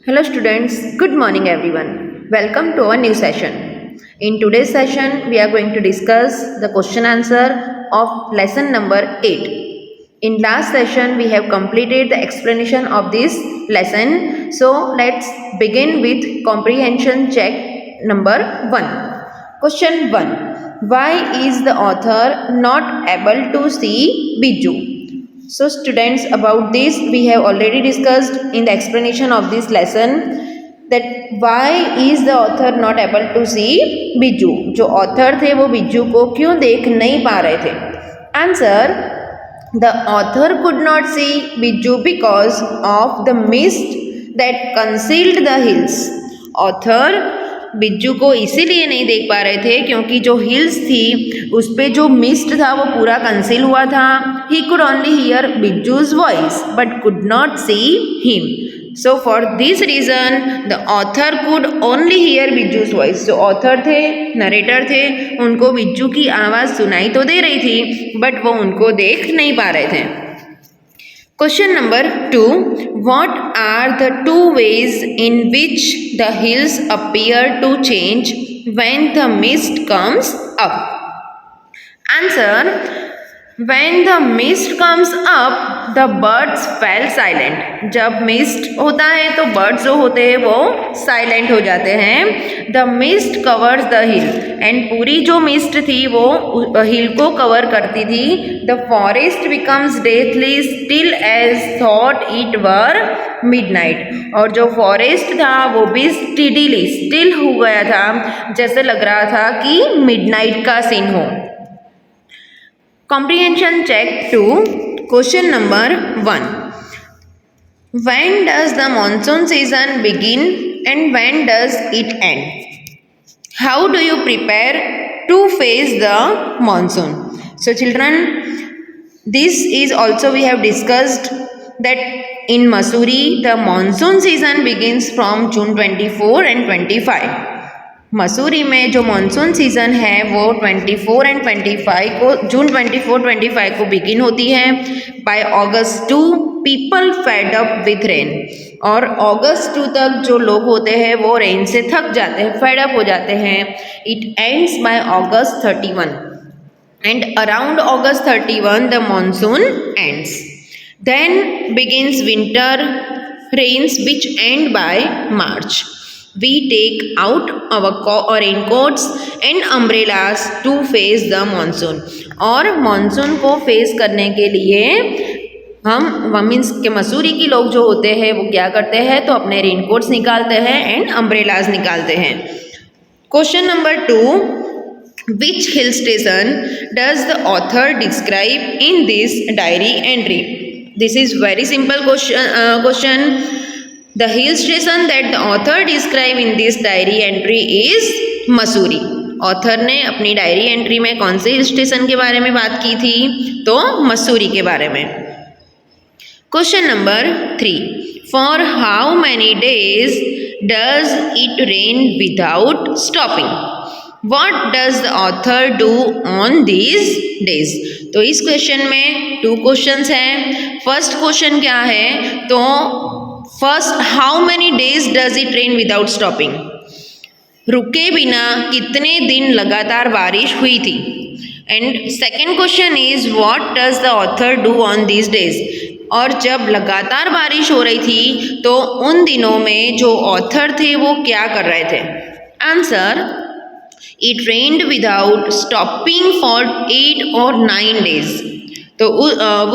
Hello students, good morning everyone. Welcome to our new session. In today's session, we are going to discuss the question answer of lesson number 8. In last session, we have completed the explanation of this lesson. So, let's begin with comprehension check number 1. Question 1. Why is the author not able to see Biju? So students, about this we have already discussed in the explanation of this lesson that why is the author not able to see बिज्जू. जो author थे वो बिज्जू को क्यों देख नहीं पा रहे थे? Answer, the author could not see Bijju because of the mist that concealed the hills. Author Bijju को इसीलिए नहीं देख पा रहे थे क्योंकि जो हिल्स थी उस पे जो मिस्ट था वो पूरा कंसील हुआ था. He could only hear Bijju's voice but could not see him. So for this reason the author could only hear Bijju's voice. जो ऑथर थे, नरेटर थे, उनको बिज्जू की आवाज़ सुनाई तो दे रही थी बट वो उनको देख नहीं पा रहे थे. Question number 2. What are the two ways in which the hills appear to change when the mist comes up? Answer, when the mist comes up, the birds fell silent. जब मिस्ट होता है तो बर्ड्स जो होते हैं वो silent हो जाते हैं. The mist covers the hill, and पूरी जो मिस्ट थी वो हिल को कवर करती थी. The forest becomes deathly still as thought it were midnight. और जो फॉरेस्ट था वो भी स्टिडली स्टिल हो गया था, जैसे लग रहा था कि मिडनाइट का सीन हो. Comprehension check 2. Question number 1. When does the monsoon season begin and when does it end? How do you prepare to face the monsoon? So children, this is also we have discussed that in Mussoorie the monsoon season begins from June 24 and 25. Mussoorie में जो monsoon season है वो 24 and 25 को, जून 24-25 को begin होती है. By August 2 people fed up with rain. और August 2 तक जो लोग होते हैं वो रेन से थक जाते हैं, फेड अप हो जाते हैं. It ends by August 31 and around August 31 the monsoon ends. Then begins winter rains which end by March. We take out our raincoats and umbrellas to face the monsoon. और monsoon को face करने के लिए हम means के मसूरी के लोग जो होते हैं वो क्या करते हैं, तो अपने रेनकोट्स निकालते हैं एंड अम्ब्रेलाज निकालते हैं. Question number 2. Which hill station does the author describe in this diary entry? This is very simple question. The hill station that the author describe in this diary entry is Mussoorie. Author ने अपनी diary entry में कौन से hill station के बारे में बात की थी, तो मसूरी के बारे में. Question number 3. For how many days does it rain without stopping? What does the author do on these days? तो इस क्वेश्चन में 2 क्वेश्चंस हैं. फर्स्ट क्वेश्चन क्या है, तो first, how many days does it rain without stopping? रुके बिना कितने दिन लगातार बारिश हुई थी. And second question is what does the author do on these days? और जब लगातार बारिश हो रही थी तो उन दिनों में जो ऑथर थे वो क्या कर रहे थे? Answer, it rained without stopping for 8 or 9 days. तो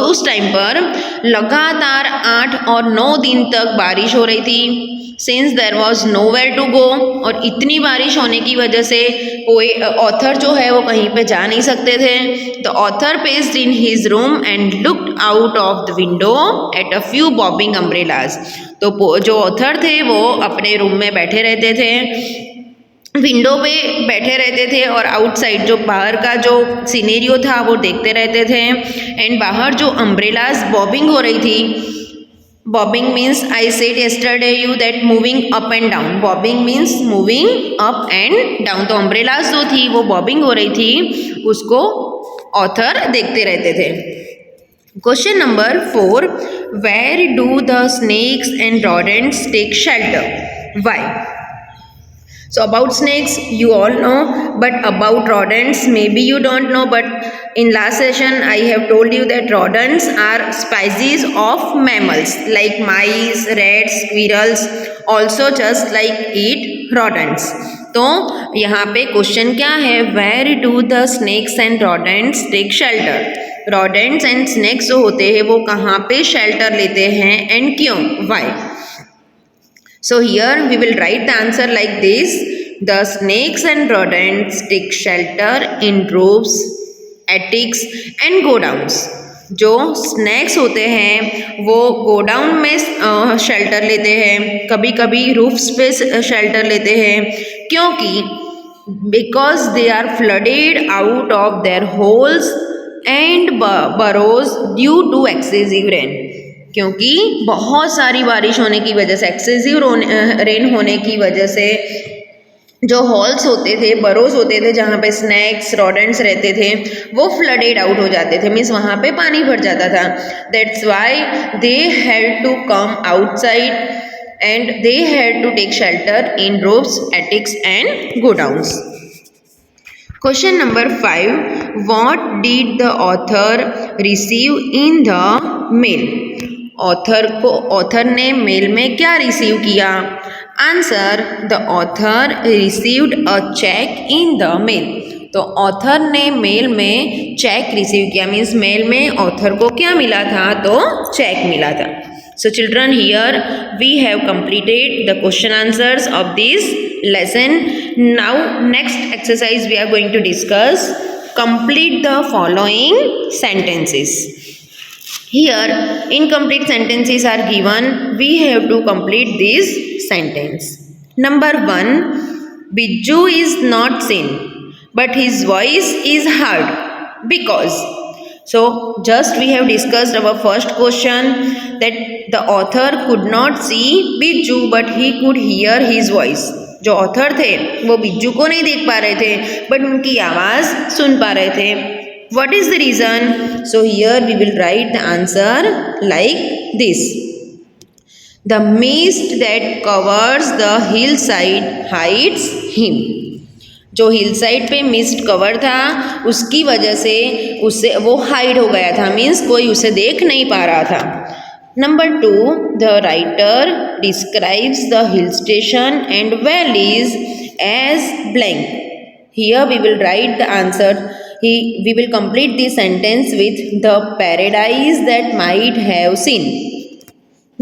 उस टाइम पर लगातार 8 और 9 दिन तक बारिश हो रही थी. Since there was nowhere to go, और इतनी बारिश होने की वजह से कोई ऑथर जो है वो कहीं पे जा नहीं सकते थे. The author paced in his room and looked out of the window at a few bobbing umbrellas. तो जो ऑथर थे वो अपने रूम में बैठे रहते थे, विंडो पे बैठे रहते थे और आउटसाइड जो बाहर का जो सीनेरियो था वो देखते रहते थे. एंड बाहर जो अम्ब्रेलाज बॉबिंग हो रही थी, bobbing means I said yesterday you that moving up and down. Bobbing means moving up and down. तो अम्ब्रेलाज जो थी वो बॉबिंग हो रही थी, उसको ऑथर देखते रहते थे. Question number 4. Where do the snakes and rodents take shelter? Why? So about snakes you all know, but about rodents maybe you don't know. But in last session I have told you that rodents are species of mammals like mice, rats, squirrels also just like eat rodents. तो यहाँ पे question क्या है, where do the snakes and rodents take shelter? rodents and snakes जो होते हैं वो कहाँ पे शेल्टर लेते हैं एंड क्यों, Y? So here we will write the answer like this. The snakes and rodents take shelter in roofs, attics and godowns. जो स्नैक्स होते हैं वो गोडाउन में शेल्टर लेते हैं, कभी कभी रूफ्स पे शेल्टर लेते हैं, क्योंकि because they are flooded out of their holes and burrows due to excessive rain. क्योंकि बहुत सारी बारिश होने की वजह से, एक्सेसिव रेन होने की वजह से जो हॉल्स होते थे, बरोज होते थे जहाँ पे स्नैक्स rodents रहते थे, वो फ्लडेड आउट हो जाते थे, मीन्स वहाँ पे पानी भर जाता था. That's why they had to come outside and they had to take shelter in roofs, attics and godowns. Question number 5. What did the author receive in the mail? Author ने मेल में क्या receive किया? Answer, the author received a cheque in the mail. तो author ने mail में cheque receive किया, means mail में author को क्या मिला था? तो चेक मिला था. So children, here we have completed the question answers of this lesson. Now next exercise we are going to discuss. Complete the following sentences. Here incomplete sentences are given. We have to complete this sentence. Number 1. Bijju is not seen, but his voice is heard because. So just we have discussed our first question that the author could not see Bijju but he could hear his voice. जो author थे वो बिज्जू को नहीं देख पा रहे थे बट उनकी आवाज़ सुन पा रहे थे. What is the reason? So here we will write the answer like this. The mist that covers the hillside hides him. जो हिलसाइड पे मिस्ट कवर था उसकी वजह से उससे वो हाइड हो गया था, मीन्स कोई उसे देख नहीं पा रहा था. Number 2. The writer describes the hill station and valleys as blank. Here we will write the answer. We will complete the sentence with the paradise that might have seen.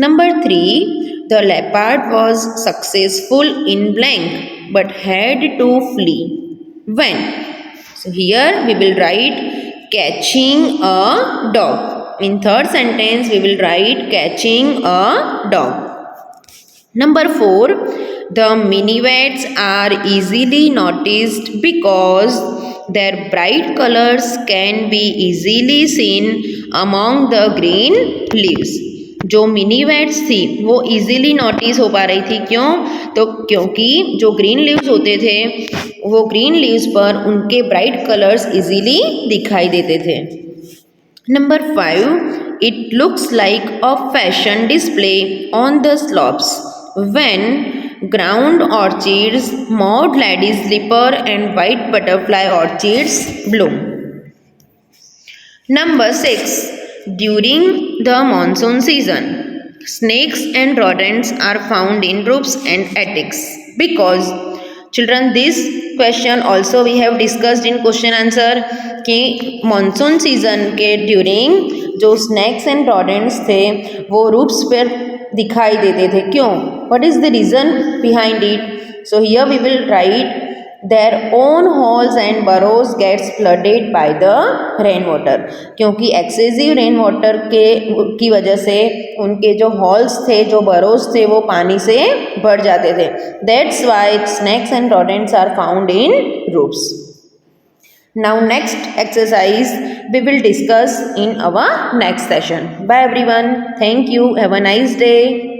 Number 3. The leopard was successful in blank but had to flee. When? So here we will write catching a dog. In third sentence we will write catching a dog. Number 4. The minivats are easily noticed because their bright colors can be easily seen among the green leaves. जो mini watts थी वो easily notice हो पा रही थी, क्यों? तो क्योंकि जो ग्रीन लीव्स होते थे वो ग्रीन लीव्स पर उनके ब्राइट कलर्स इजीली दिखाई देते थे. Number 5. It looks like a fashion display on the slopes when ground orchids, mauve lady's slipper and white butterfly orchids bloom. Number 6. During the monsoon season, snakes and rodents are found in roofs and attics because. Children, this question also we have discussed in question answer कि monsoon season के during जो snakes and rodents थे वो roofs पर दिखाई देते थे, क्यों? What is the reason behind it? So here we will write their own holes and burrows gets flooded by the rainwater. क्योंकि excessive rainwater की वजह से उनके जो holes थे, जो burrows थे वो पानी से भर जाते थे. That's why snakes and rodents are found in roofs. Now next exercise we will discuss in our next session. Bye everyone. Thank you. Have a nice day.